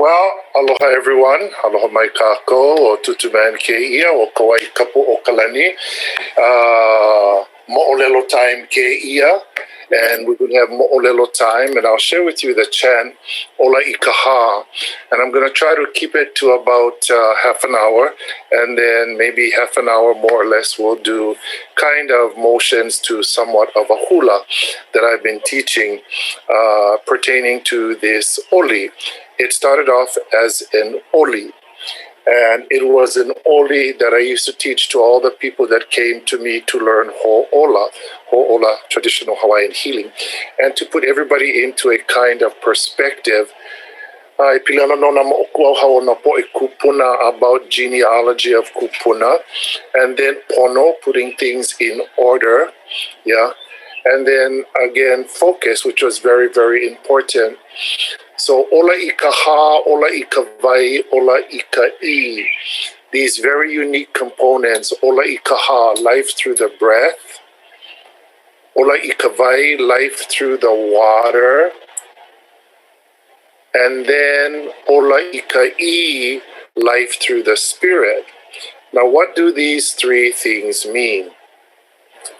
Well, aloha everyone. Aloha mai kako o tutuman ke ia o Kawaikapuokalani. Mo'olelo time ke ia. And we're going to have mo'olelo time. And I'll share with you the chant, Ola Ikaha. And I'm going to try to keep it to about half an hour. And then maybe half an hour more or less we'll do kind of motions to somewhat of a hula that I've been teaching pertaining to this oli. It started off as an oli, and it was an oli that I used to teach to all the people that came to me to learn ho'ola, traditional Hawaiian healing, and to put everybody into a kind of perspective. Kupuna, about genealogy of Kupuna, and then pono, putting things in order, yeah, and then again focus, which was very, very important. So ola ikaha, ola ikawai, ola ikai, these very unique components. Ola ikaha, life through the breath. Ola ikawai, life through the water. And then ola ikai, life through the spirit. Now, what do these three things mean?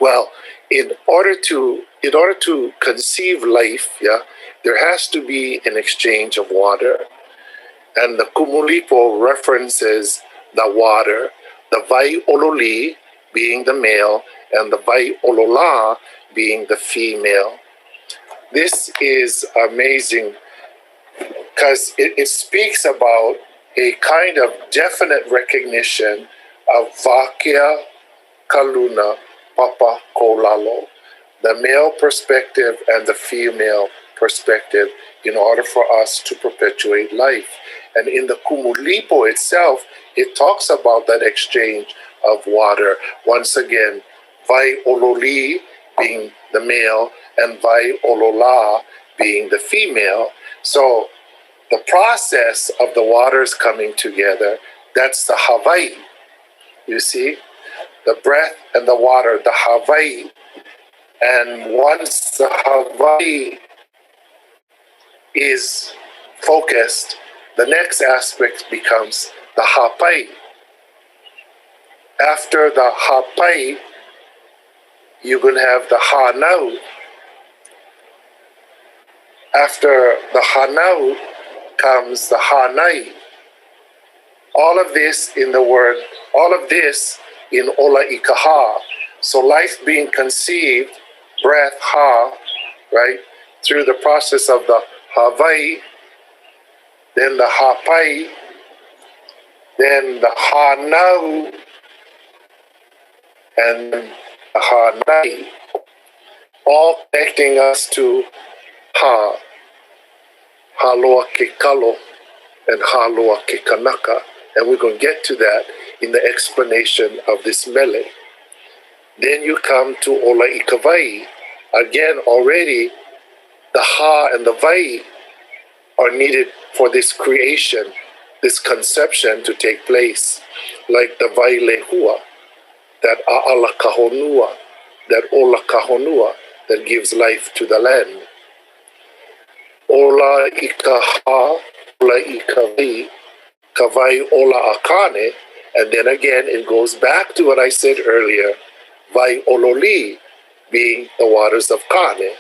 Well, in order to conceive life, yeah, there has to be an exchange of water. And the Kumulipo references the water, the Vai Ololi being the male, and the Vai Olola being the female. This is amazing because it speaks about a kind of definite recognition of Vakya Kaluna Papa Kolalo, the male perspective and the female perspective, in order for us to perpetuate life. And in the Kumulipo itself, it talks about that exchange of water. Once again, Vai Ololi being the male and Vai Olola being the female. So the process of the waters coming together, that's the Hawaii. You see, the breath and the water, the Hawaii. And once the Hawaii is focused, the next aspect becomes the hapai. After the hapai, you're going to have the hanau. After the hanau comes the hanai. All of this in the word, all of this in ola ikaha. So life being conceived, breath, ha, right, through the process of the Hawaii, then the hapai, then the hanau, and the hanai, all connecting us to ha, haloa ke kalo, and haloa ke kanaka. And we're going to get to that in the explanation of this mele. Then you come to ola ikawai. Again, already, the ha and the vai are needed for this creation, this conception to take place, like the vai lehua, that a'ala kahonua, that ola kahonua, that gives life to the land. Ola ikaha, ola ikawai, kawai ola akane, and then again it goes back to what I said earlier, vai ololi, being the waters of kane,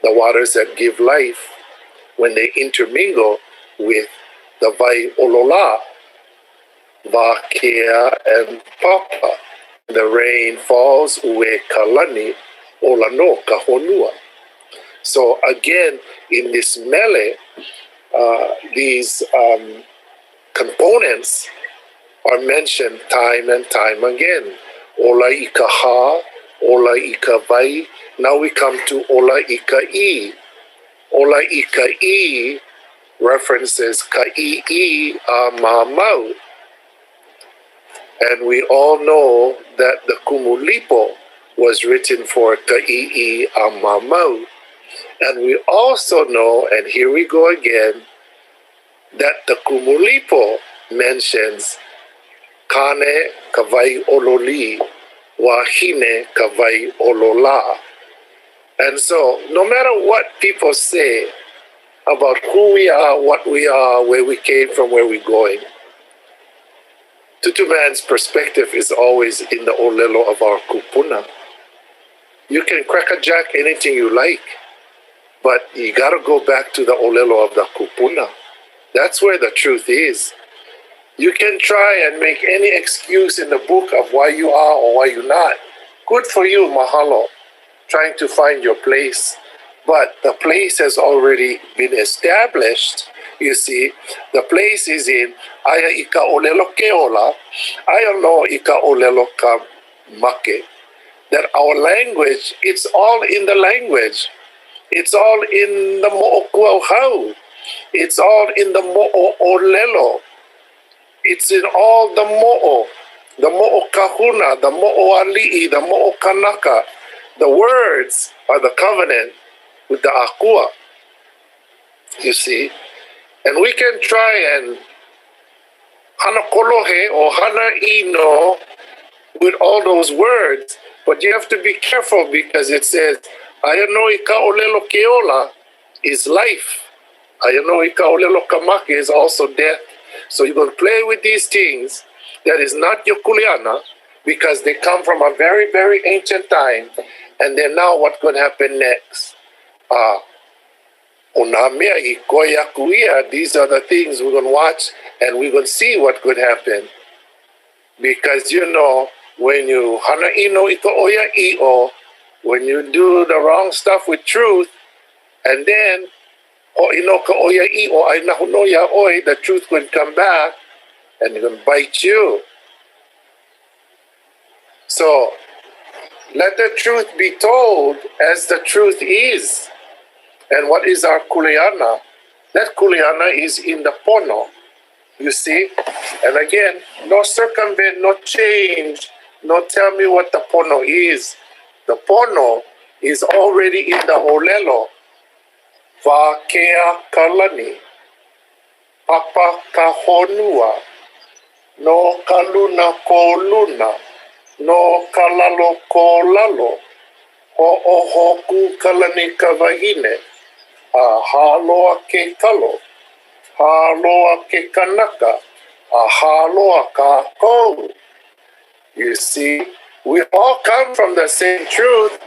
the waters that give life when they intermingle with the Vai Olola, Vakea and Papa. The rain falls, Ue Kalani, Olano Kahonua. So again, in this mele, these components are mentioned time and time again. Ola Ikaha, Ola Ikawai. Now we come to Ola Ikai. Ola Ikai references Ka'i'i Amamau. And we all know that the Kumulipo was written for Ka'i'i Amamau. And we also know, and here we go again, that the Kumulipo mentions Kane Kawai Ololi, Wahine Kawai Olola. And so, no matter what people say about who we are, what we are, where we came from, where we're going. Tutu man's perspective is always in the olelo of our kupuna. You can crackerjack anything you like, but you got to go back to the olelo of the kupuna. That's where the truth is. You can try and make any excuse in the book of why you are or why you're not. Good for you, mahalo, trying to find your place. But the place has already been established. You see, the place is in aya ika olelo keola, aya no ika olelo ka make. That our language, it's all in the language. It's all in the mo'okuauhau. It's all in the mo'olelo. It's in all the mo'o kahuna, the mo'o ali'i, the mo'o kanaka. The words are the covenant with the akua, you see. And we can try and hana kolohe or hana ino with all those words, but you have to be careful because it says, ayano ika olelo keola is life. Ayano ika olelo kamake is also death. So you're going to play with these things that is not your kuleana because they come from a very, very ancient time. And then now what's going to happen next? These are the things we're going to watch and we're going to see what could happen. Because, you know, when you hana ino ito oya i'o, when you do the wrong stuff with truth, and then o ino ka oya i'o ay nahunoya oy, the truth will come back and it's going to bite you. So let the truth be told as the truth is. And what is our kuleana? That kuleana is in the pono, you see? And again, no circumvent, no change, no tell me what the pono is. The pono is already in the olelo. Va kea kalani, papa kahonua, no kaluna ko luna, no kalalo ko lalo, ho hoku kalani kavahine. Haloa ke kalo, haloa ke kanaka, haloa ka ko. You see, we all come from the same truth,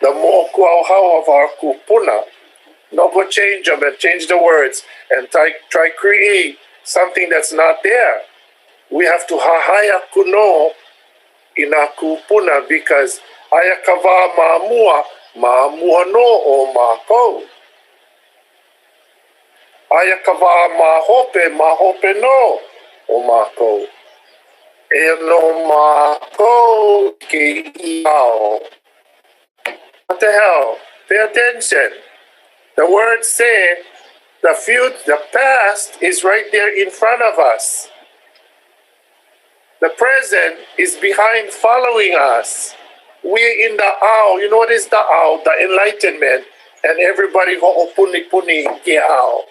the mo'okuauhau of our kupuna. No go change them and change the words and try create something that's not there. We have to hahaya kuno in our kupuna because ayakava ma'amua no o ma'ko. Ayakava mahope no o mako. E no mako ke iao. What the hell? Pay attention. The words say the past is right there in front of us. The present is behind following us. We're in the ao. You know what is the ao? The enlightenment. And everybody ho'opuni puni ike ao.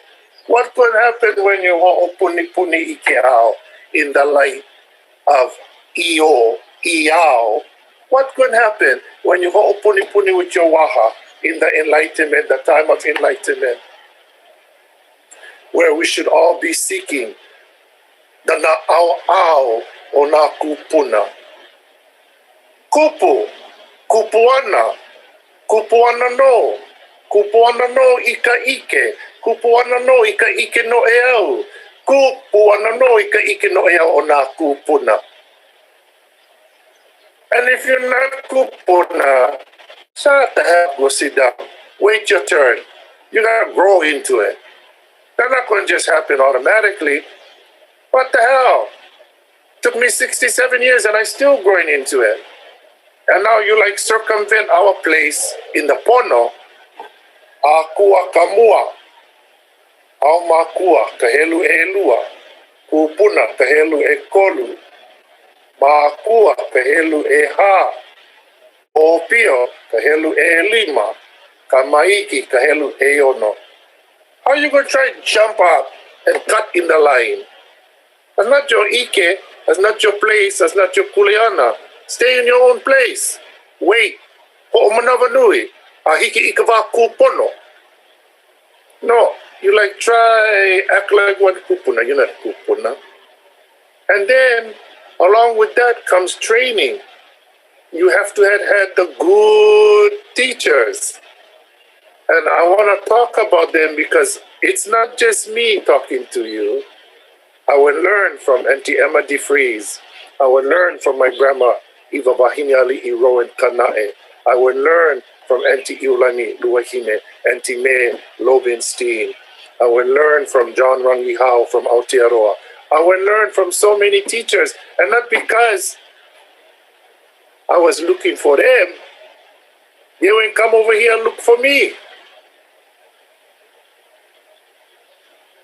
What could happen when you ho'opuni puni ike ao in the light of iao? What could happen when you ho'opuni puni with your waha in the enlightenment, the time of enlightenment, where we should all be seeking the na'au o na kupuna. Kupuana no. Kupuana no ʻIKE. Kupuana no ʻIKE no eau. Kupuana no ʻIKE no eau o na kupuna. And if you're not kupuna, shut the hell, go sit down. Wait your turn. You gotta grow into it. That's not gonna just happen automatically. What the hell? Took me 67 years and I'm still growing into it. And now you like circumvent our place in the pono. Akua kamua. Au makua kahelu e lua. Kupuna kahelu e kolu. Makua kahelu e ha. Opio kahelu e lima. Kamaiki kahelu e ono. How are you going to try to jump up and cut in the line? That's not your ʻIKE. That's not your place. That's not your kuleana. Stay in your own place. Wait. Ho'omanawanui. Ahiki ikawa kupono. No. You like try act like one kupuna. You're not kupuna. And then along with that comes training. You have to have had the good teachers. And I want to talk about them because it's not just me talking to you. I will learn from Auntie Emma DeFries. I will learn from my grandma, Eva Vahinyali Iroen Kanae. I will learn from Auntie Iulani Luahine, Auntie May Lobinstein. I will learn from John Rangihao from Aotearoa. I will learn from so many teachers, and not because I was looking for them. They won't come over here and look for me.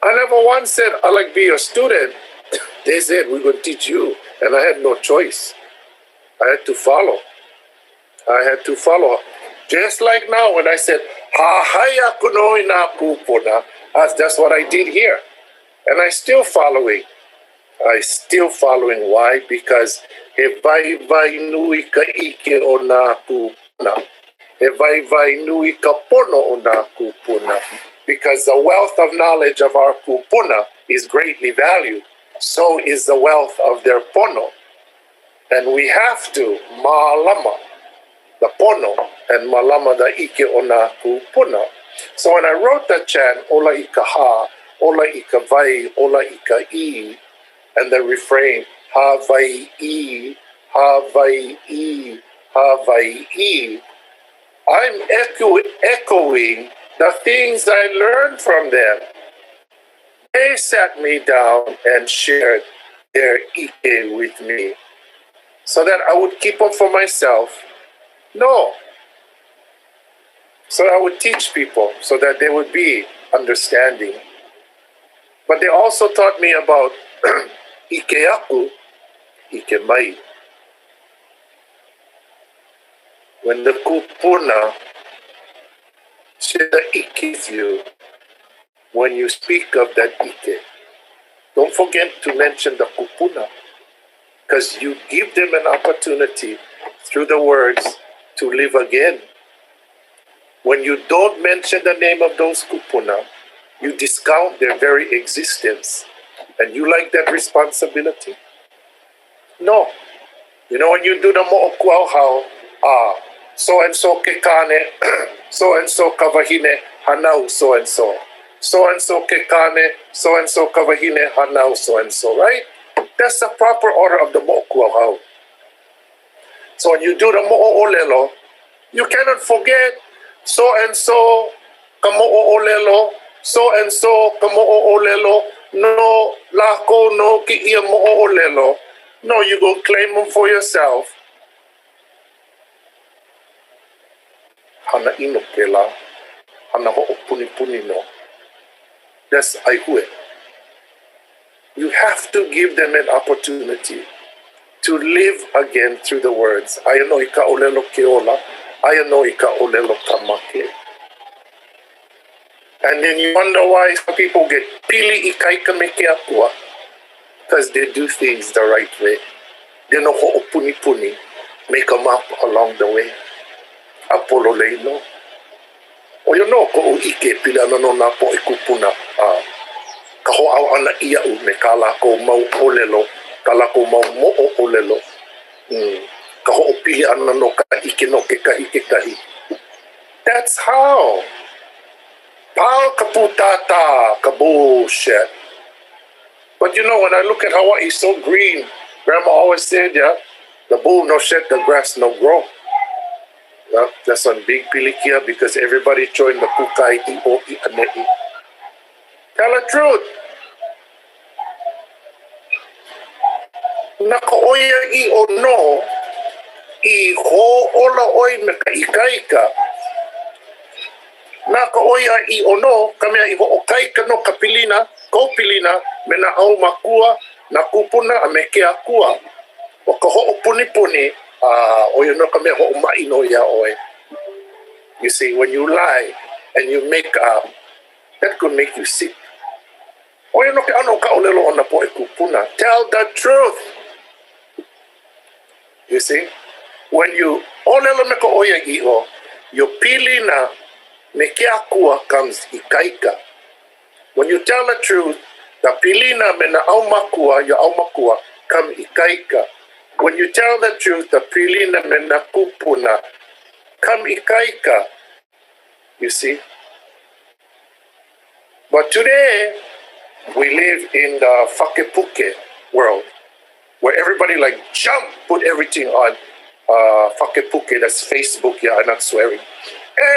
I never once said, I like be your student. They said, we're going to teach you. And I had no choice. I had to follow. I had to follow. Just like now when I said, Hahaya kunoi na kupuna. That's what I did here. And I still following. I still following. Why? Because he vai vai nui ka ʻIKE o nā kupuna. He vai vai nui ka pono o nā kupuna. Because the wealth of knowledge of our kupuna is greatly valued. So is the wealth of their pono. And we have to malama the pono and malama the ʻIKE o nā kupuna. So when I wrote the chant, ola ika ha, ola ika vai, ola ika I, and the refrain, ha vai I, ha vai I, ha vai I, I'm echoing the things I learned from them. They sat me down and shared their ʻIKE with me so that I would keep them for myself. No. So I would teach people so that they would be understanding. But they also taught me about ʻIKE aku, ʻIKE mai. When the kupuna share the ʻIKE with you, when you speak of that ʻIKE, don't forget to mention the kupuna, because you give them an opportunity through the words to live again. When you don't mention the name of those kupuna, you discount their very existence. And you like that responsibility? No. You know, when you do the mo'okuauhau, so-and-so kekane, so-and-so kawahine, hanau so-and-so. So-and-so kekane, so-and-so kawahine, hanau so-and-so, right? That's the proper order of the mo'okuauhau. So when you do the mo'olelo, you cannot forget so-and-so ka-mo'olelo, so-and-so ka-mo'olelo, no lako no ki ia mo'olelo. No, you go claim them for yourself. Hana ino kela, hana ho'opuni-puni no. That's aihue. You have to give them an opportunity to live again through the words. Aia no ika olelo keola, aia no ika olelo kamake. And then you wonder why some people get pili ikaika meke akua, because they do things the right way. They know ho'opuni-puni, make them up along the way. Apolo leino. O you know ko ʻIKE pila ano no na po e kupuna. Ka ho'au ana ia u me ka lako mau olelo, ka lako mau mo'o olelo. Ka ho'opili ana no ka ʻIKE no ke kahi. That's how. Pao kaputata, ka bullshit. But you know, when I look at Hawaii, so green, Grandma always said, yeah, the bull no shed, the grass no grow. Well, that's on big pilikia because everybody joined the kukai o I anei. Tell the truth. Naka-oia I o no, I ho'ola oi me ka ikaika. Naka-oia I o no, ka mea I ho'okaika no ka pilina, ko pilina, me na au makua, na kupuna a me ke akua. O ka ho'opuni-puni, o you know ka mea ho'omai no ia oe. You see, when you lie and you make up, that could make you sick. O you know ke ano ka olelo ona po e kupuna. Tell the truth. You see, when you olelo me ka oia I o, your pilina me ke akua comes ikaika. When you tell the truth, the pilina me na aumakua, ya aumakua, come ikaika. When you tell the truth, the pilina me na kupuna, come ikaika. You see? But today, we live in the whakepuke world, where everybody like jump, put everything on whakepuke, that's Facebook, yeah, I'm not swearing.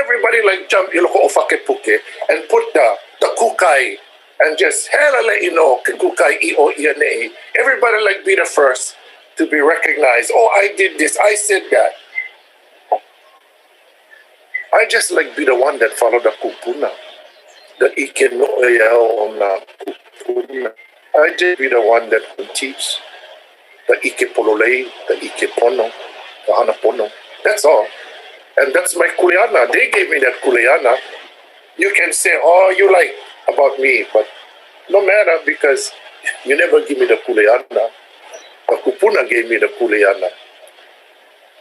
Everybody like jump iloko o whakepuke and put the kukai and just helale ino ke kukai I o iane. Everybody like be the first to be recognized. Oh, I did this, I said that. I just like be the one that follow the kupuna. The ʻIKE no on kupuna. I just be the one that will teach the ʻIKE pololei, the ʻIKE pono, the hana pono. That's all. And that's my kuleana. They gave me that kuleana. You can say all you like about me, but no matter, because you never give me the kuleana. The kupuna gave me the kuleana.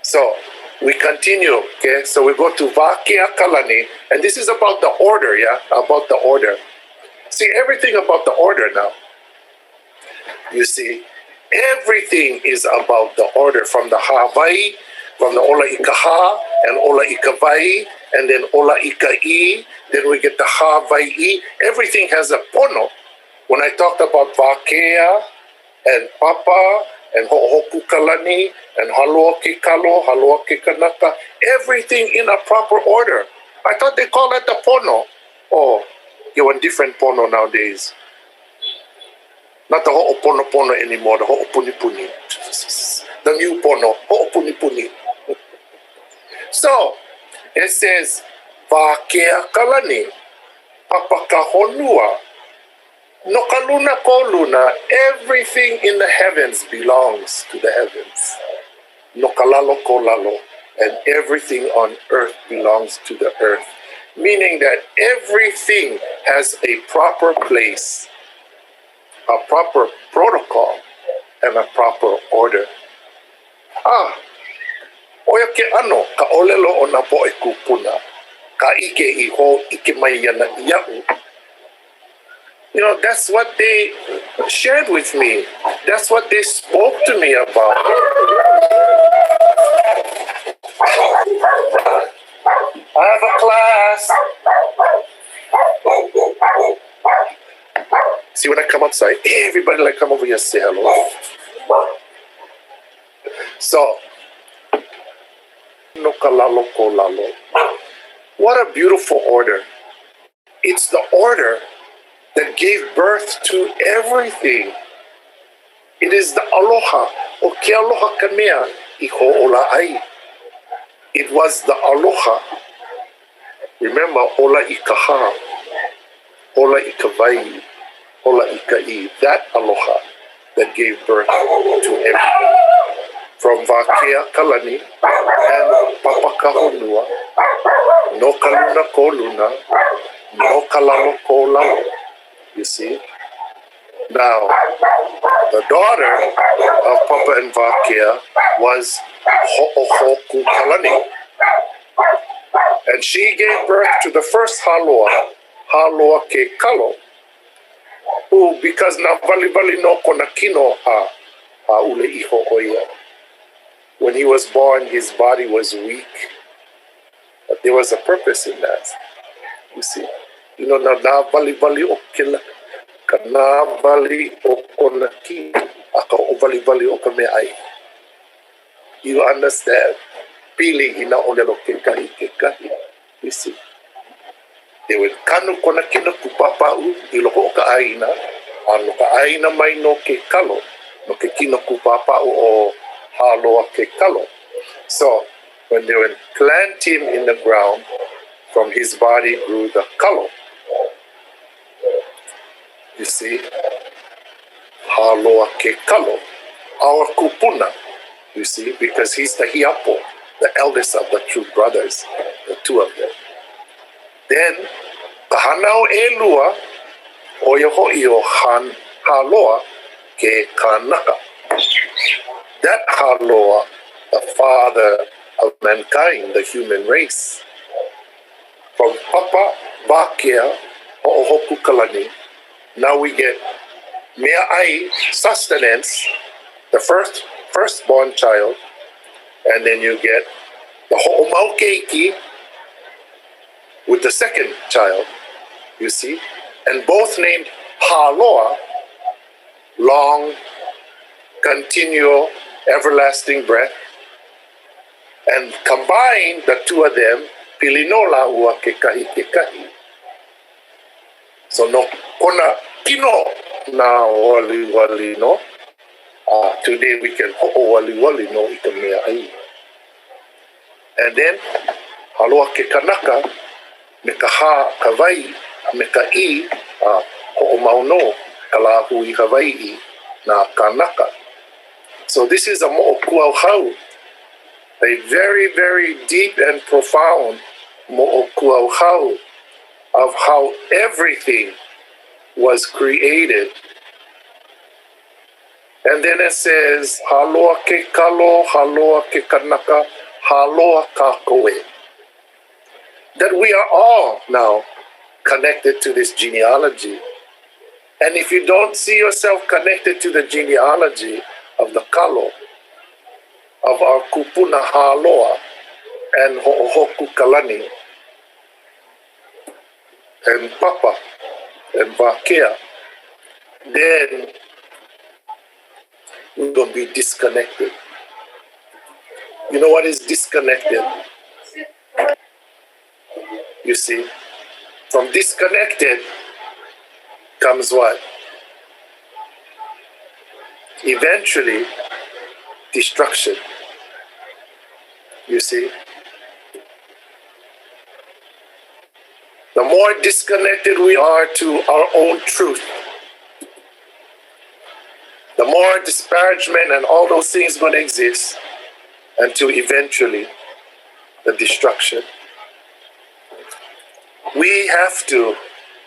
So we continue, okay? So we go to Kalani, and this is about the order, yeah? About the order. See, everything about the order now. You see, everything is about the order, from the Hawaii, from the Ola Ikaha, and Ola Ikawai, and then Ola Ikai, then we get the Hawaii. Everything has a pono. When I talked about Vakea, and Papa, and Ho'ohoku Kalani, and Haloa ke Kalo, Haloa ke Kanaka, everything in a proper order. I thought they call that the pono. Oh, you want different pono nowadays. Not the Ho'oponopono anymore, the Ho'opunipuni. The new pono, Ho'opunipuni. So, it says, Vakea Kalani, Papakahonua, no kaluna ko luna, everything in the heavens belongs to the heavens. No kalalo ko lalo, and everything on earth belongs to the earth. Meaning that everything has a proper place, a proper protocol, and a proper order. Oia ke ano, ka olelo o na po e kupuna, ka ike I ho ike mai yana iau. You know, that's what they shared with me. That's what they spoke to me about. I have a class. See, when I come outside, everybody like come over here and say hello. So, no kalalo ko lalo. What a beautiful order. It's the order that gave birth to everything. It is the aloha, o ke aloha ka mea I ho'ola ai. It was the aloha. Remember, ola ikaha, ola ikawai, ola ikai, that aloha that gave birth to everything. From Vakea Kalani and Papakahonua, no kaluna ko luna, no kalalo ko lalo. You see? Now, the daughter of Papa and Vakea was Ho'ohoku Kalani. And she gave birth to the first Haloa, Haloa ke Kalo, who, because na vali no konakino ule iho oia. When he was born, his body was weak. But there was a purpose in that. You see? You know, na vali o kila, ka na vali o konaki, aka o vali o ka meai. You understand? Pili ina olelo ke kahi. You see? They would kanu konakina kupapau, iloko o ka aina, ano ka aina mai no ke kalo, no ke kino kupapau o haloa ke kalo. So, when they would plant him in the ground, from his body grew the kalo. You see? Haloa ke kalo. Our kupuna, you see, because he's the hiapo, the eldest of the true brothers, the two of them. Then, kahanao elua, oyoho iyo haloa ke kanaka. That haloa, the father of mankind, the human race, from Papa Vakea Ho'ohoku Kalani Now we get mea'ai, sustenance, the firstborn child, and then you get the ho'omaukeiki with the second child, you see, and both named Haloa, long, continual, everlasting breath, and combine the two of them, pilinola ua kekahi kekahi. So no kona kino na wali wali no. Today we can ho'o wali wali no ika mea'ai. And then haloa ke kanaka me ka ha kawai me ka I ho'o mauno kalahui Hawaii na kanaka. So this is a mo'okuauhau, a very, very deep and profound mo'okuauhau of how everything was created. And then it says, haloa ke kalo, haloa ke kanaka, haloa ka koe. That we are all now connected to this genealogy. And if you don't see yourself connected to the genealogy of the kalo, of our kupuna haloa and ho'ohoku kalani, and papa, and vakea, then we're going to be disconnected. You know what is disconnected? You see, from disconnected comes what? Eventually, destruction. You see? The more disconnected we are to our own truth, the more disparagement and all those things going to exist until eventually the destruction. We have to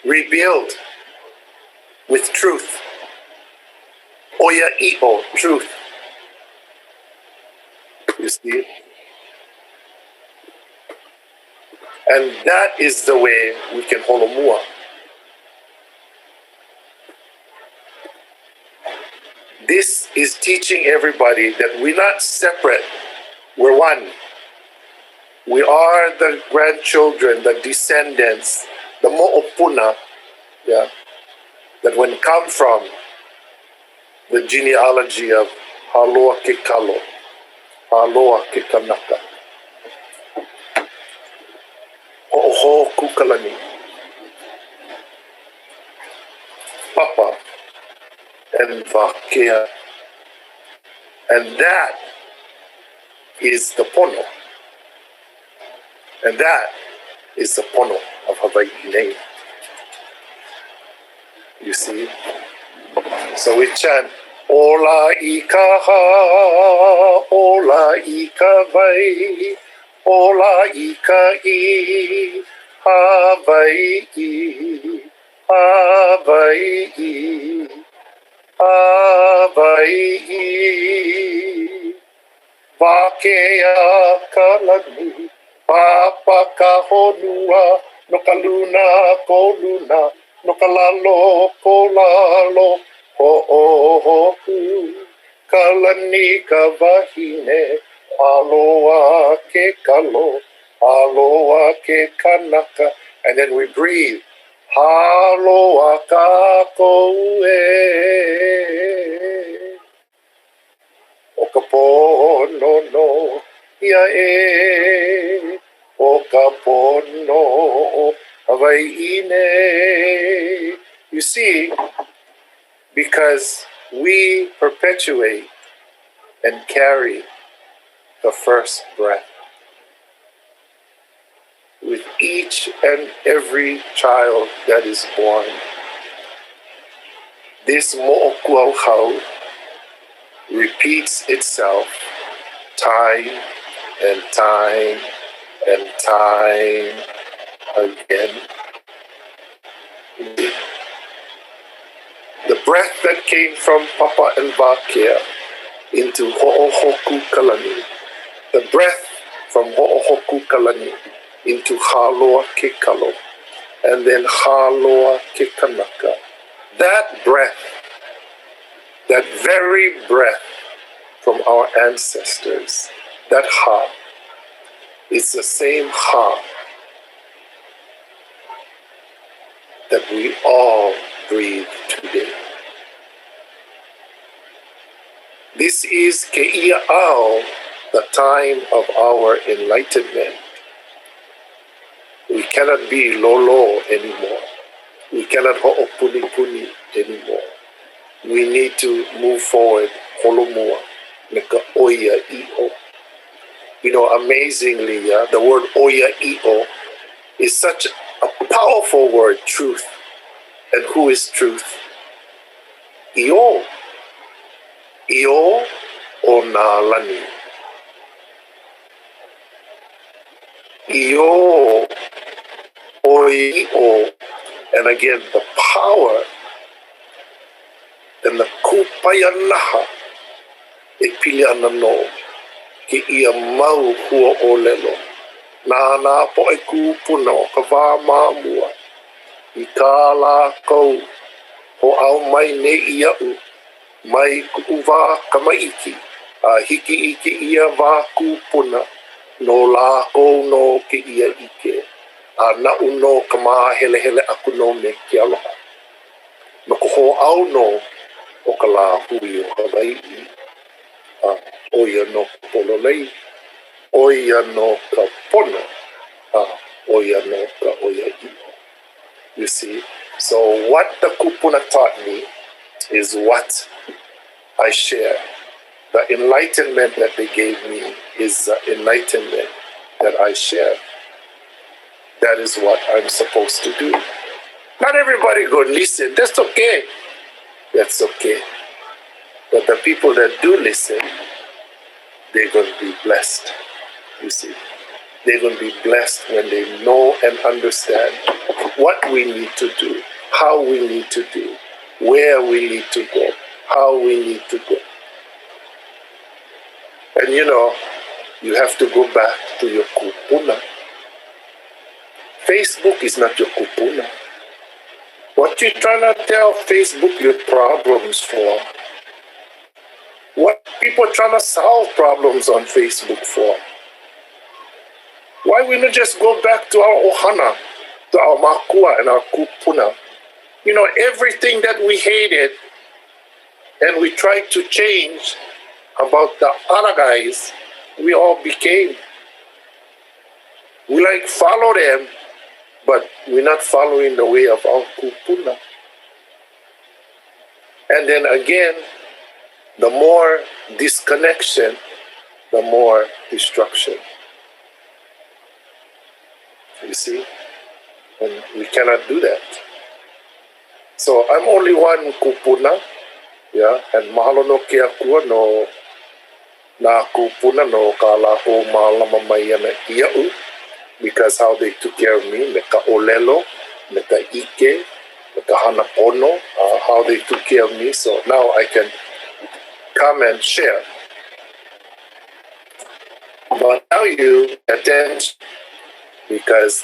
rebuild with truth. Oya i'o, truth. You see? And that is the way we can holomua. This is teaching everybody that we're not separate, we're one. We are the grandchildren, the descendants, the mo'opuna, yeah, that when come from the genealogy of haloa ke kalo, haloa ke kanaka, ho'ohoku kalani, papa, and vakea. And that is the pono. And that is the pono of Hawaii name. You see? So we chant, Ola ikaha, Ola ikawai, Ola ikai, Hawaii, Hawaii, Hawaii, Vakea kalani, Papa ka honua, no ka luna ko luna, no ka lalo ko lalo, ho'ohoku, kalani ka wahine, aloha ke kalo, aloha ke kanaka. And then we breathe. Aloha ka koe, o ka pono no ia e, o ka pono Hawaii ne. You see, because we perpetuate and carry the first breath with each and every child that is born. This mo'okuauhau repeats itself time and time and time again. The breath that came from Papa and Vakea into ho'ohoku kalani, the breath from ho'ohoku kalani into haloa ke kalo, and then haloa ke kanaka, That breath, that very breath from our ancestors, that ha, is the same ha that we all breathe today. This is Ke'ia'ao, the time of our enlightenment. We cannot be lolo anymore. We cannot ho'opuni anymore. We need to move forward, holomua, neka oia i'o. You know, amazingly, the word oia i'o is such a powerful word, truth. And who is truth? I'o. I'o o nā lani. I'o o i'o. And again, the power and the kupayanaha e pili ana no ke ia mau hua o lelo. Nā po e kupuna o ka wā māmua. I kā lākou ho au mai ne iau. Mai ku'uwa kamaiki. A hiki iki ia wā kupuna. No lākou no ke ia ike. A na'u no ka mā hele hele aku no me ke aloha. No ko ho au no o ka lā hui o Hawaii. Oia no ka pololei. Oia no ka pono. Oia no ka oia i'o. You see? So what the kupuna taught me is what I share. The enlightenment that they gave me is the enlightenment that I share. That is what I'm supposed to do. Not everybody go listen. That's okay. That's okay. But the people that do listen, they're going to be blessed. You see, they're going to be blessed when they know and understand what we need to do, how we need to do, where we need to go, how we need to go. And you know, you have to go back to your kupuna. Facebook is not your kupuna. What you trying to tell Facebook your problems for? What people trying to solve problems on Facebook for? Why we not just go back to our ohana, to our makua and our kupuna? You know, everything that we hated and we tried to change about the other guys, we all became. We like follow them, but we're not following the way of our kupuna. And then again, the more disconnection, the more destruction. You see? And we cannot do that. So I'm only one kupuna, yeah, and mahalo no ke akua no na kupuna no ka lako malama mai ana iau, because how they took care of me, me ka olelo, me ka ʻIKE, me ka hana pono, how they took care of me. So now I can come and share. But now you attention, because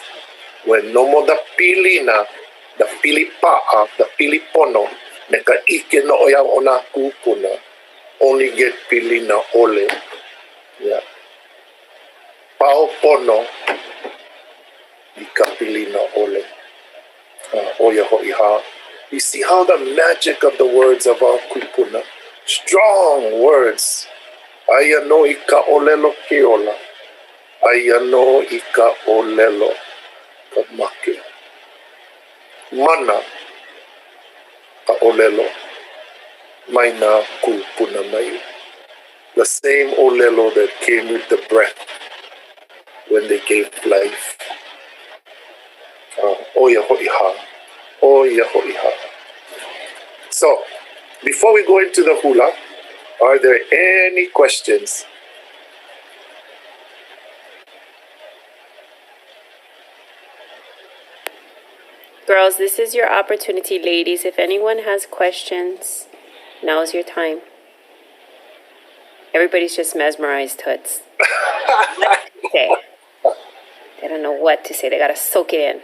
when no more the pilina, the pilipa'a, the pilipono, me ka ʻIKE no oia o nā kupuna, only get pilina ole. Yeah. Pao pono, I ka pilina ole. Oia ho'iha. You see how the magic of the words of our kupuna, strong words. Aia no I ka olelo ke ola. Aia no I ka olelo ka make. Mana ka olelo mai nā kupuna mai. The same olelo that came with the breath when they gave life. Oia ho'iha. Oia ho'iha. So, before we go into the hula, are there any questions? Girls, this is your opportunity, ladies. If anyone has questions, now's your time. Everybody's just mesmerized, Toots. What to say? They don't know what to say. They gotta soak it in.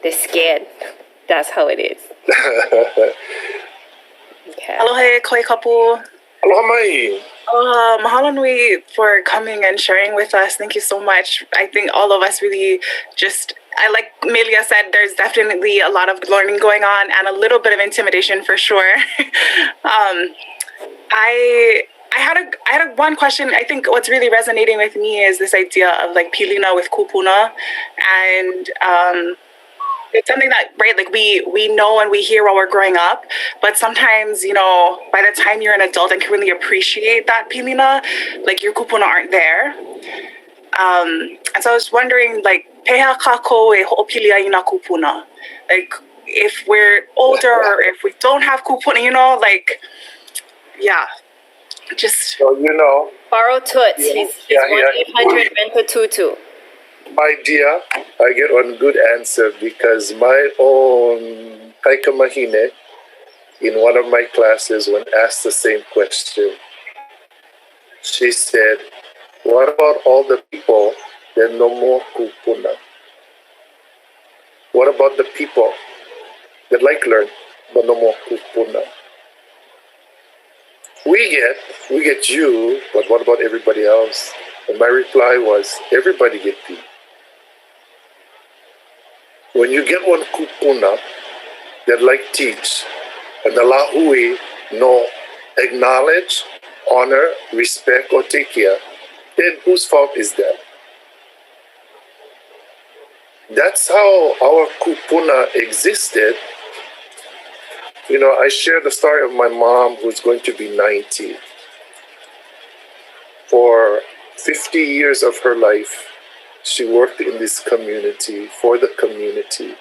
They're scared. that's how it is. Okay. Aloha kawaikapu. Aloha mai. Mahalo nui for coming and sharing with us. Thank you so much. I think all of us really like Melia said, there's definitely a lot of learning going on and a little bit of intimidation for sure. I had one question. I think what's really resonating with me is this idea of like pilina with kupuna, and it's something that, right, like we know and we hear while we're growing up, but sometimes, you know, by the time you're an adult and can really appreciate that pilina, like your kupuna aren't there. And so I was wondering, like, peha kako e ho'opilia ina kupuna? Like, if we're older or if we don't have kupuna, you know, like, yeah, just. So, you know. Borrow Toots. He's 1-800 Bento Tutu. My dear, I get one good answer because my own Kaika Mahine in one of my classes, when asked the same question, she said, what about all the people that no more kupuna? What about the people that like learn but no more kupuna? We get you, but what about everybody else? And my reply was, everybody get you. When you get one kupuna that like teach, and the lahui no acknowledge, honor, respect, or take care, then whose fault is that? That's how our kupuna existed. You know, I share the story of my mom who's going to be 90. For 50 years of her life, she worked in this community, for the community,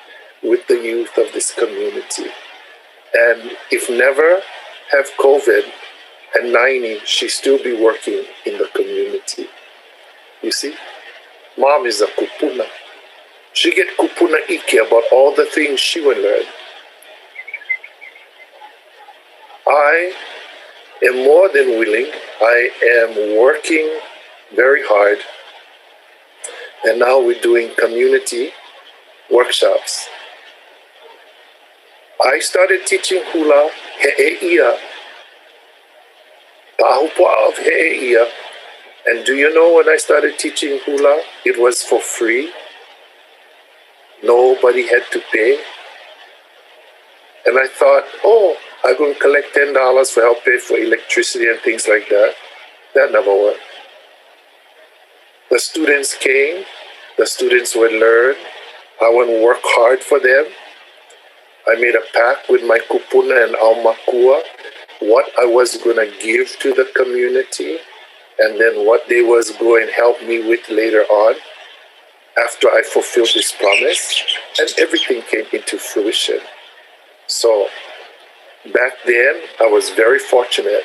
with the youth of this community. And if never have COVID, at 90, she still be working in the community. You see, mom is a kupuna. She get kupuna ʻIKE about all the things she will learn. I am more than willing. I am working very hard. And now we're doing community workshops. I started teaching hula he'eia, ta'ahupu'a of he'eia. And do you know when I started teaching hula, it was for free. Nobody had to pay. And I thought, oh, I'm going to collect $10 for help pay for electricity and things like that. That never worked. The students came, the students would learn. I would work hard for them. I made a pact with my kupuna and aumakua, what I was going to give to the community, and then what they was going to help me with later on after I fulfilled this promise, and everything came into fruition. So back then, I was very fortunate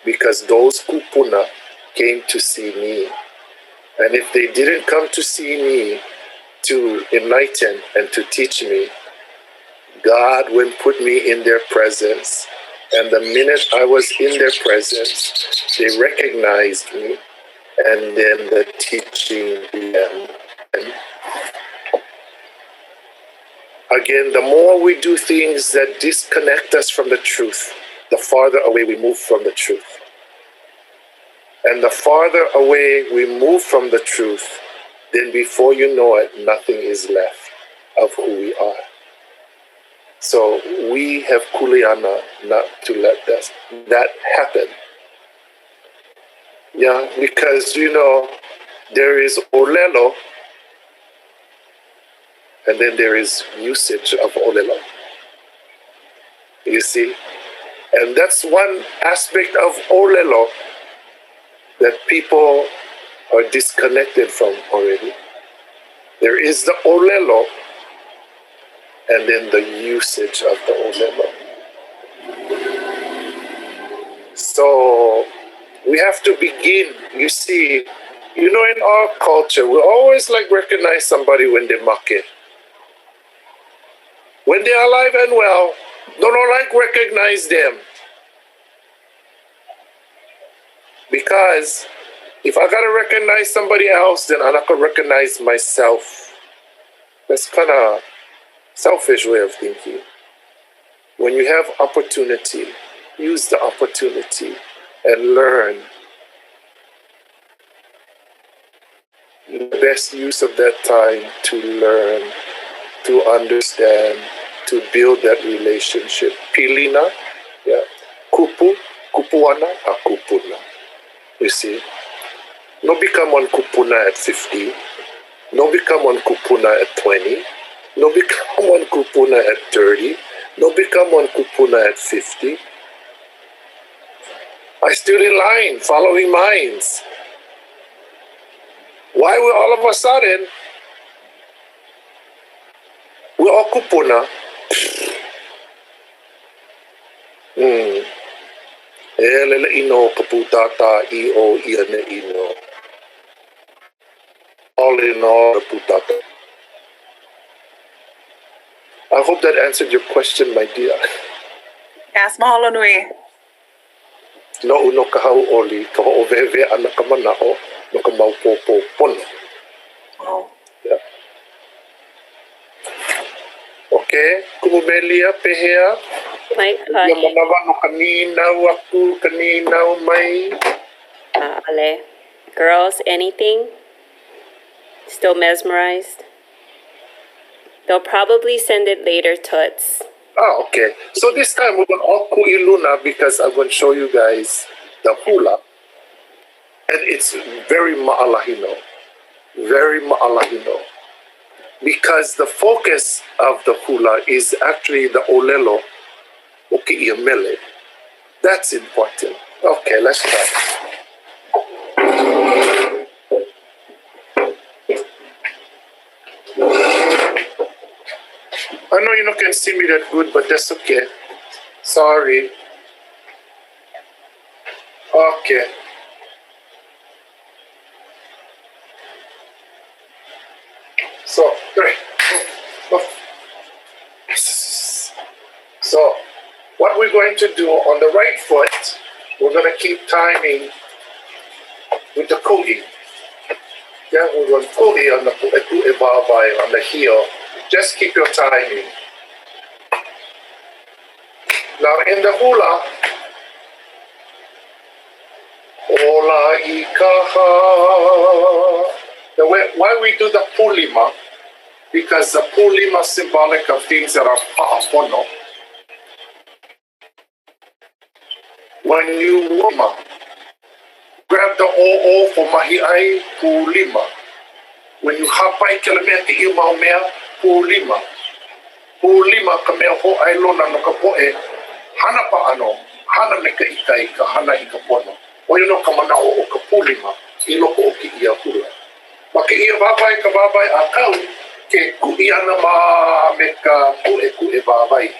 because those kupuna came to see me. And if they didn't come to see me to enlighten and to teach me, God would put me in their presence. And the minute I was in their presence, they recognized me. And then the teaching began. And again, the more we do things that disconnect us from the truth, the farther away we move from the truth. And the farther away we move from the truth, then before you know it, nothing is left of who we are. So we have kuleana not to let that happen. Yeah, because, you know, there is olelo, and then there is usage of olelo. You see? And that's one aspect of olelo that people are disconnected from already. There is the olelo, and then the usage of the olelo. So we have to begin, you see, you know, in our culture, we always like recognize somebody when they make. When they're alive and well, don't like recognize them. Because if I gotta recognize somebody else, then I'm not gonna recognize myself. That's kind of selfish way of thinking. When you have opportunity, use the opportunity and learn. The best use of that time to learn, to understand, to build that relationship. Pilina, yeah. Kupuana, kupuna. You see? No become one kupuna at 50. No become one kupuna at 20. No become one kupuna at 30. No become one kupuna at 50. I stood in line following minds. Why will all of a sudden we're all kupuna? Lele ino kaputata io iane ino. All in all, kaputata. I hope that answered your question, my dear. Yes, mahalo nui. No uno kahau oli, ka ho'ovewe ana ka mana'o, no ka maupopo pono. Oh. Yeah. Okay, kumumelia pehea. My Ia manawa no kaninau aku, kaninau mai. Ale. Girls, anything? Still mesmerized? They'll probably send it later, Toots. Oh, okay. So this time we're going to all ku'iluna because I'm going to show you guys the hula. And it's very ma'alahino. Very ma'alahino. Because the focus of the hula is actually the olelo o ki'iamele. That's important. Okay, let's try. I know you not can see me that good, but that's okay. Sorry. Okay. So, great. So, what we're going to do on the right foot, we're going to keep timing with the ku'i. Yeah, we're going to ku'i on the ku'evaavai on the heel. Just keep your timing. Now in the hula, ola ikaha. Why we do the pulima? Because the pulima is symbolic of things that are pa'apono. When you wuma, grab the o'o for mahi'ai pulima. When you hapai ke le mea te iumau mea, pulima. Pulima ka mea ho'ai lona no ka po'e, hana pa ano, hana me ka ikai ka hana i ka pono. O ino ka manao o ka pulima, i loko o ki ia hula. Ma ke ia wabai ka wabai a kau, ke ku'i ana ma me ka ku'e wabai.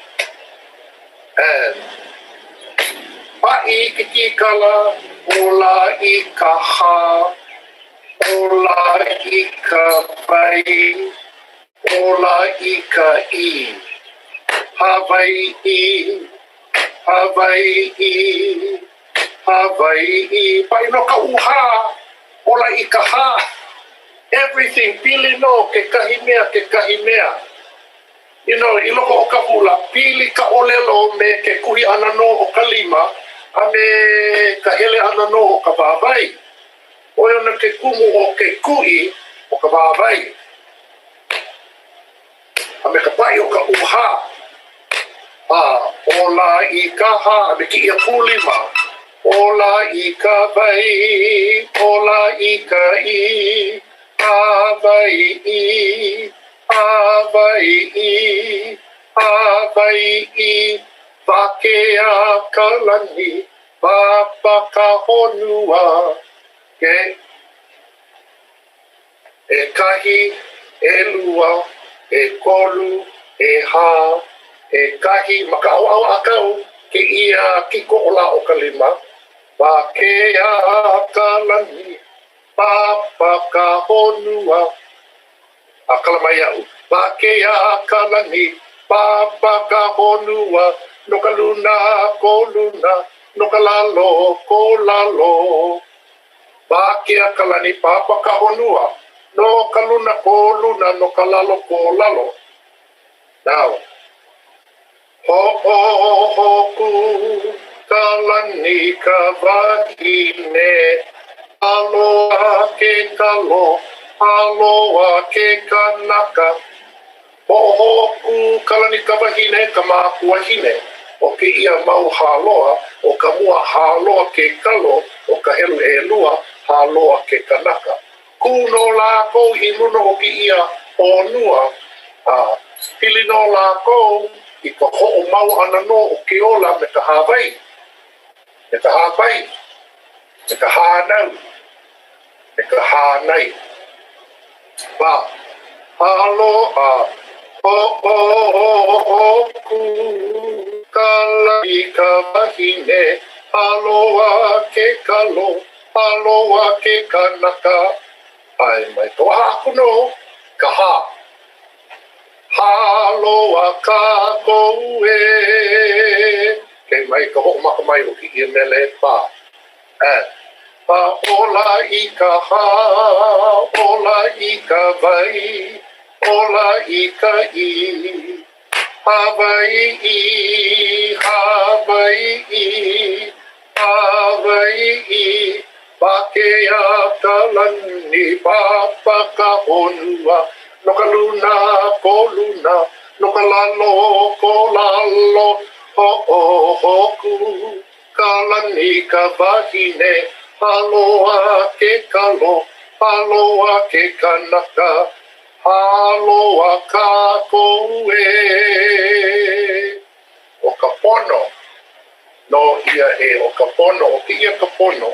And pa'i ki kikala, ola i ka ha, ola i ka pai, ola i ka i, Hawaii, Hawaii, Hawaii. Pai no ka uha, ola i ka ha. Everything, pili no, ke kahi mea, ke kahi mea. You know, i loko o ka hula, pili ka olelo me ke kuhi ana no o ka lima, a me ka hele ana no o ka wāwai. Oio na ke kumu o ke ku'i o ka wāwai. A me ka pai o ka uha. Ola i ka ha, a me ki ia pulima. Ola i ka vai, ola i ka i. Hawaii, Hawaii, Hawaii, Wakea kalani, Papaka honua. Okay? E kahi, e lua, e kolu, e ha, e kahi, makaawao akau, ke ia kiko ola o ka lima. Wakea kalani, Papaka honua. Akalamai au. Wakea kalani, Papaka honua. No ka luna, ko luna. No ka lalo, ko lalo. Wakea kalani, Papaka honua. No ka luna, ko luna. No ka lalo, ko lalo. Now, Ho'ohoku kalani ka wahine. Aloha ke kalo, aloha ke kanaka. Ho'ohoku kalani ka wahine ka mākuahine. O ke ia mau haloa, o ka mua haloa ke kalo, o ka helu e lua haloa ke kanaka. Kuno lākou I luna o ki ia honua, pili no lākou I ka ho'o mau ana no o ke ola me ka Hawaii, me ka Hawaii, me ka hānau, me ka hānai. Wa, aloha, ho'ohoku kalani ka wahine, aloha ke kalo, aloha ke kanaka. Ai mai toa haku no, ka ha. Haloa ka koe. Kei mai ka ho'o maka mai o ki ia mele pā. Pa ola I ka ha, ola I ka vai, ola I ka I. Hawaii, Hawaii, Hawaii. Pakea kalani papa ka honua. No ka luna ko luna, no ka lalo ko lalo. Ho'ohoku kalani ka wahine. Aloha ke kalo, aloha ke kanaka. Aloha ka koe. O ka pono, no ia e o ka pono, o ki ia ka pono.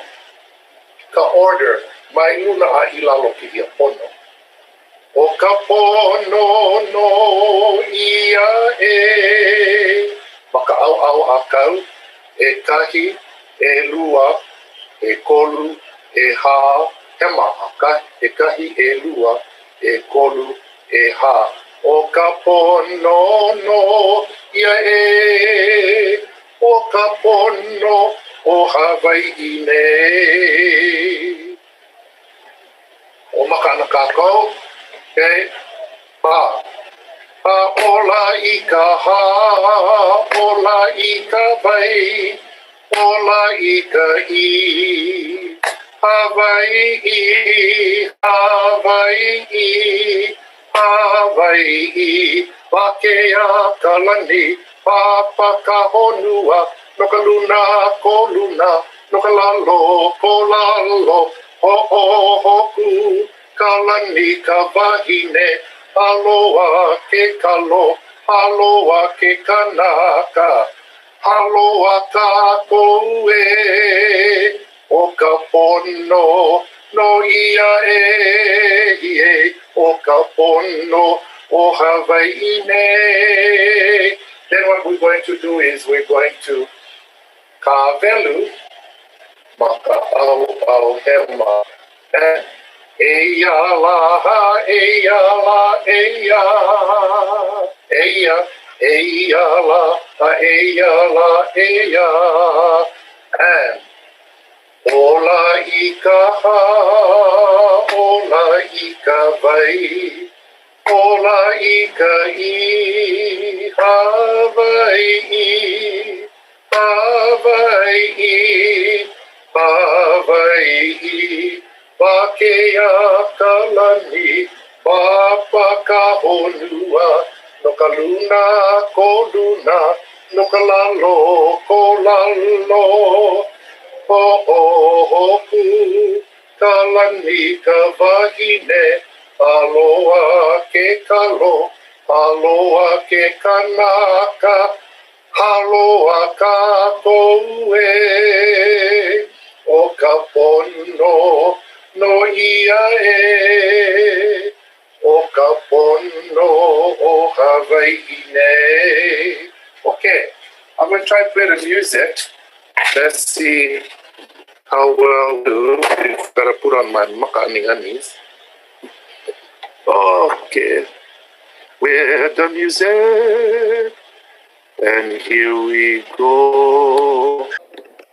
Ka order, mai luna a ilalo ki ia pono. O ka pono no ia e. Maka au a kau, e kahi, e lua, e kolu, e ha, hema aka, e kahi, e lua, e kolu, e ha. O ka pono no ia e. O ka pono o Hawaii nei. O makana kākou, okay? Pa ola I ka ha, ola I ka vai, ola I ka I. Hawaii, Hawaii, Hawaii. Wakea kalani, papa ka honua. No ka luna ko luna, no ka lalo ko lalo. Ho'ohoku kalani ka wahine. Aloha ke kalo, aloha ke kanaka. Aloha ka koe. O ka pono no ia e. O ka pono o Hawaii nei. Then what we're going to do is we're going to kawelu maka au hema. Eia laha, eia la, eia. Eia, eia la, eia la, eia. And ola I ka ha, ola I ka vai. Ola I ka I, Hawaii, Hawaii, Hawaii. Pakea kalani, papa ka honua. No ka luna ko luna, no ka lalo ko lalo. Ho'ohoku kalani ka wahine. Aloha ke kalo, aloha ke kanaka. Aloha ka koe. O ka pono no ia e. O ka pono o Hawaii nei. Okay, I'm going to try and play the music. Let's see how well I do. I've got to put on my maka'aninganis. Okay, with the music, and here we go.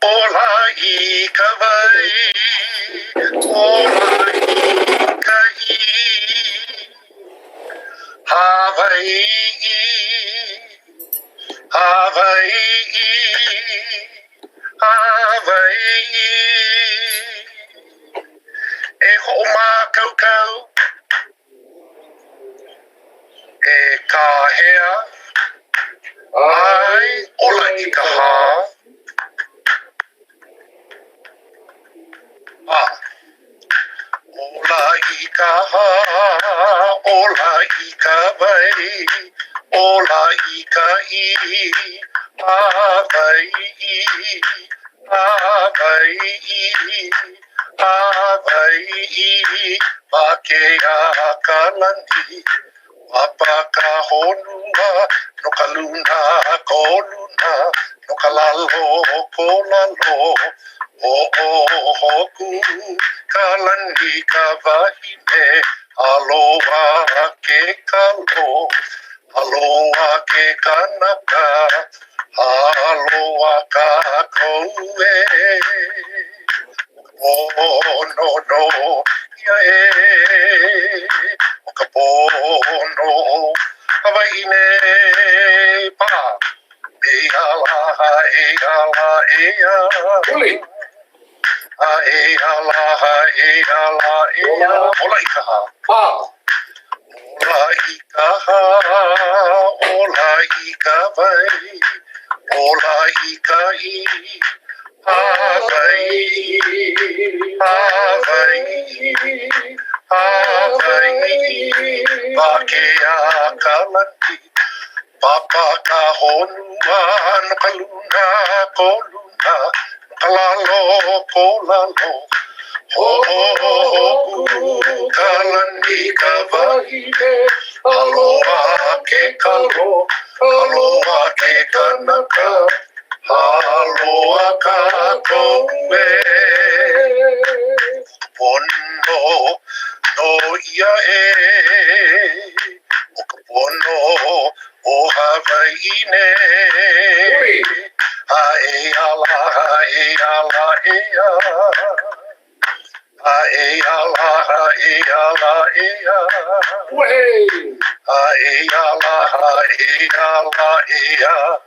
Ola I ka vai, ola I ka I, Hawaii, Hawaii, e ho'oma kaukau, e kahea, ai ola I ka hā. Ola I ka hā, ola I ka wai, ola I ka Hawaii, Hawaii, Hawaii, Pakea ka lani, papa ka honua, no ka luna ko luna, no ka lalo ko lalo, o hoku ka lani ka wahine, aloha ke kalo, aloha ke kanaka, aloha ka koue. Oh no no, ia e, o ka pono, Hawaii ne pa, e ala, e ala, e ala. E ala, e ala, e ala. Ola I ka hā. Ola I ka hā, ola I ka wai, ola I ka Hawaii, Hawaii, Hawaii, Pakea ka lani, papa ka honua, no ka luna ko luna, no ka lalo ko lalo, hoku ka lani ka wahine, aloha ke kalo, aloha ke kanaka, aloha ka koue. Pono no ia e, o ka pono o Hawaii ne. A e ala, e ala, e ala. A e ala, e ala, e ala. A e ala, e ala, e ala.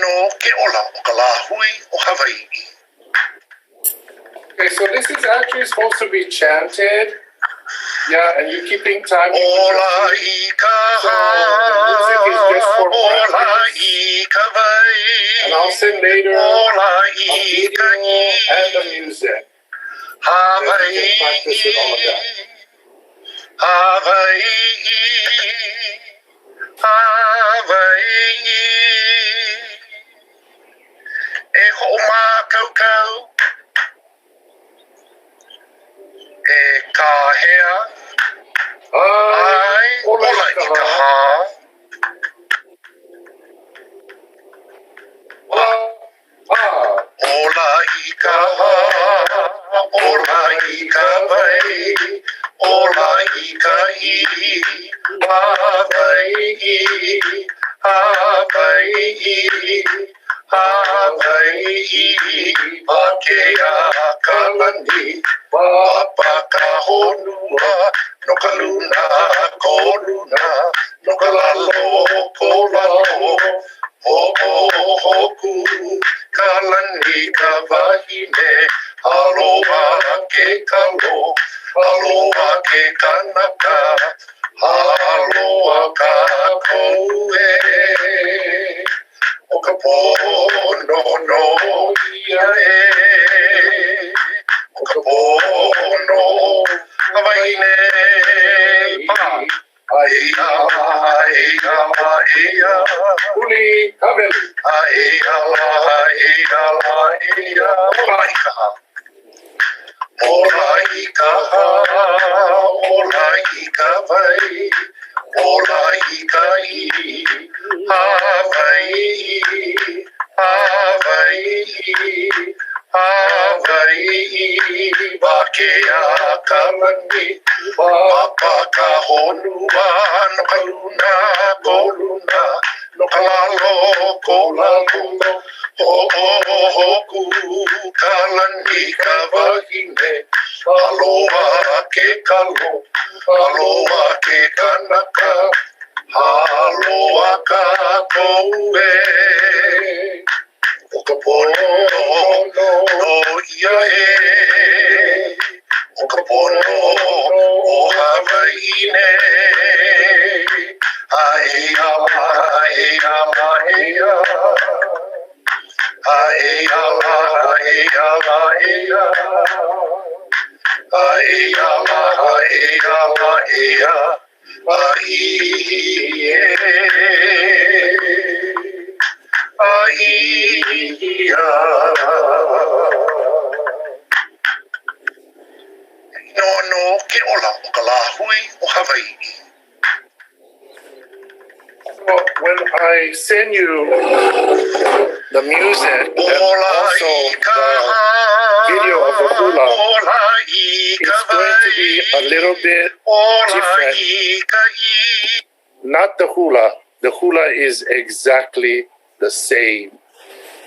No ke ola o ka lahui o Hawaii. Okay, so this is actually supposed to be chanted. Yeah, and you're keeping time. Ola I ka So the music is just for ola practice. I ka wai. And I'll send later Ola a I video ka and the music. Hawaii. You can practice with all of that. Hawaii. Hawaii. E ho'oma kaukau, e kahea, ai ola I ka hā. Ola I ka hā, ola I ka wai, ola I ka Hawaii, Hawaii, Hawaii, Pakea ka lani, papa ka honua, no ka luna ko luna, no ka lalo ko lalo, hoku ka lani ka wahine, aloha ke kalo, aloha ke kanaka, aloha ka koue. O ka pono no ia e, o ka pono Hawaii ne pa, ai ala, e ala, e ala. Uli, kabel. Ai ala, e ala, e ala. Ola I ka hā. Ola I ka hā, ola I ka wai, ola I ka Hawaii, Hawaii, Hawaii, Pakea ka lani, papa ka honua, no ka luna ko luna, no ka lalo ko lalo, Ho'ohoku kalani kawahine, aloha ke kalo, aloha ke kanaka, aloha ka koe. Okapono no ia e, okapono o Hawaiine. Aea, aea, aea. Aea, aea, aea. Aea, aea, aea. Aie. Aia. No ke ola o ka lahui o Hawaii. Well, when I send you the music and also the video of the hula, it's going to be a little bit different. Not the hula. The hula is exactly the same.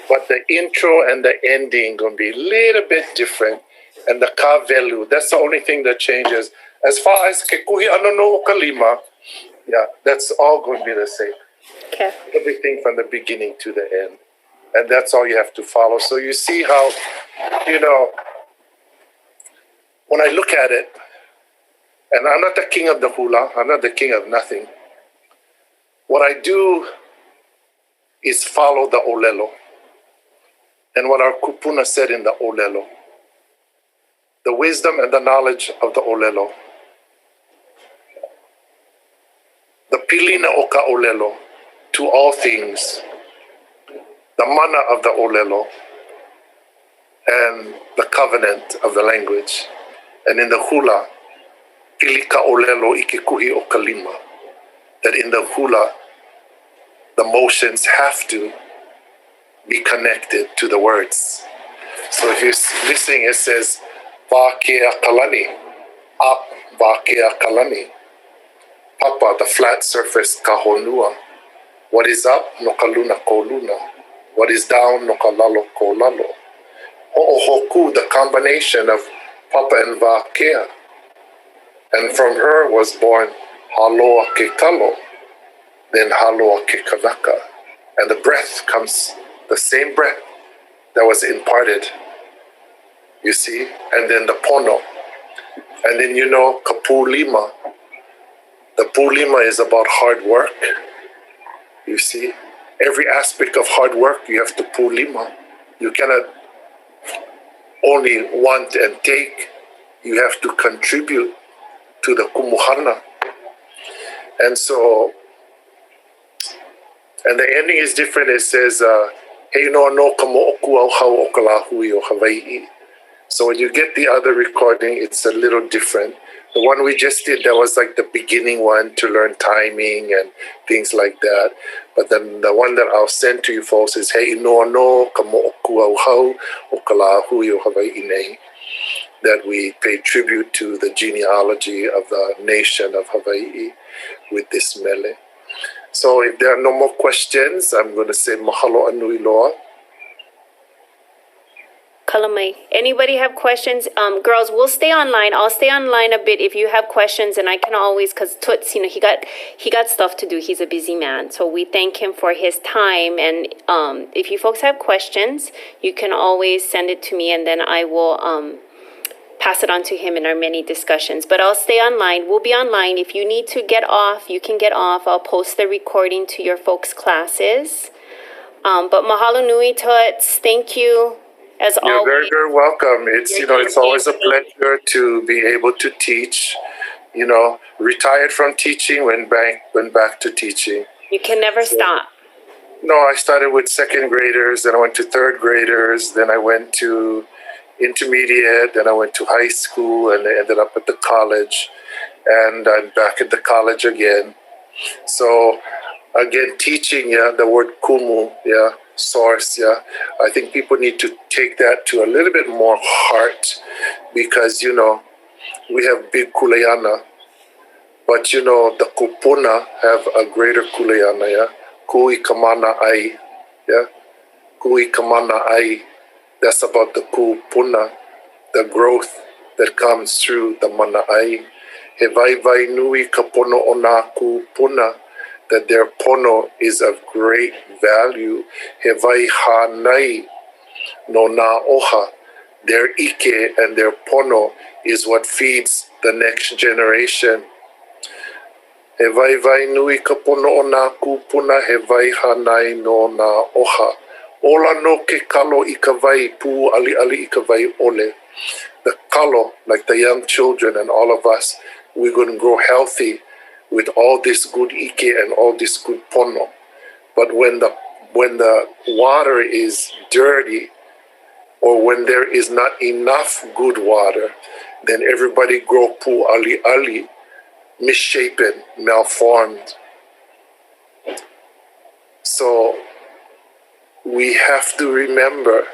But the intro and the ending going to be a little bit different. And the ka velu, that's the only thing that changes. As far as ke kuhi ano no kalima, yeah, that's all going to be the same. Okay. Everything from the beginning to the end. And that's all you have to follow. So you see how, when I look at it, and I'm not the king of the hula, I'm not the king of nothing. What I do is follow the olelo. And what our kupuna said in the olelo. The wisdom and the knowledge of the olelo. The pilina o ka olelo. To all things, the mana of the olelo, and the covenant of the language. And in the hula, pilika olelo ʻIKE kuhi o kalima, that in the hula, the motions have to be connected to the words. So if you're listening, it says, Vakea kalani, up vakea kalani. Papa, the flat surface kahonua. What is up? No ka luna ko luna. What is down? No ka lalo ko lalo. Ho'ohoku, the combination of Papa and Vakea. And from her was born Haloa ke kalo, then Haloa ke kanaka. And the breath comes, the same breath that was imparted. You see? And then the pono. And then kapulima. The pulima is about hard work. You see, every aspect of hard work, you have to pulima. You cannot only want and take. You have to contribute to the kumuhana. And so, and the ending is different. It says, hey, no kamo oku au hau o ka lahui o Hawaii. So when you get the other recording, it's a little different. The one we just did, that was like the beginning one to learn timing and things like that. But then the one that I'll send to you folks is Hei no kamo oku au hau o ka lahui o Hawaii nei. That we pay tribute to the genealogy of the nation of Hawaii with this mele. So if there are no more questions, I'm going to say mahalo anui loa. Kalamai. Anybody have questions? Girls, we'll stay online. I'll stay online a bit if you have questions, and I can always, because Toots, he got stuff to do. He's a busy man, so we thank him for his time. And if you folks have questions, you can always send it to me, and then I will pass it on to him in our many discussions. But I'll stay online. We'll be online. If you need to get off, you can get off. I'll post the recording to your folks' classes. But mahalo nui, Toots. Thank you. As You're always. very, very welcome. It's always a pleasure to be able to teach. Retired from teaching, went back to teaching. You can never stop. No, I started with second graders, then I went to third graders, then I went to intermediate, then I went to high school, and I ended up at the college, and I'm back at the college again. So again, teaching, the word kumu, source, I think people need to take that to a little bit more heart, because we have big kuleana, but the kupuna have a greater kuleana, kui kamana ai, Hui kamana ai. That's about the kupuna, the growth that comes through the mana'ai. He vai nui ka pono o nā kupuna, that their pono is of great value. He vai hanai no nā oha. Their ike and their pono is what feeds the next generation. He vai nui ka pono o nā kupuna, he vai hanai no nā oha. Ola no ke kalo I ka vai pu ali I ka vai ole. The kalo, like the young children and all of us, we're going to grow healthy with all this good ike and all this good pono. But when the water is dirty, or when there is not enough good water, then everybody grow pu ali, misshapen, malformed. So we have to remember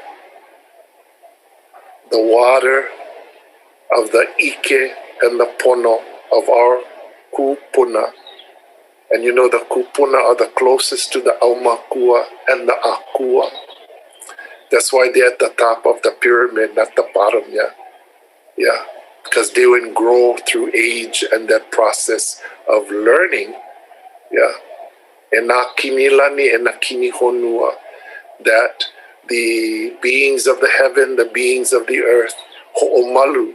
the water of the ike and the pono of our kupuna. And you know the kupuna are the closest to the aumakua and the akua. That's why they're at the top of the pyramid, not the bottom, yeah. Because they will grow through age and that process of learning, yeah. And na kinilani and na kinihonua, that the beings of the heaven, the beings of the earth, ho'omalu,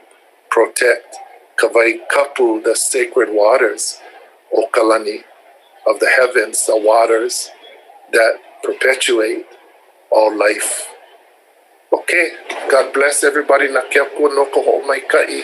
protect, kawaikapu, the sacred waters, okalani, of the heavens, the waters that perpetuate all life. Okay, God bless everybody. Na kia kua no ko ho'omaikai.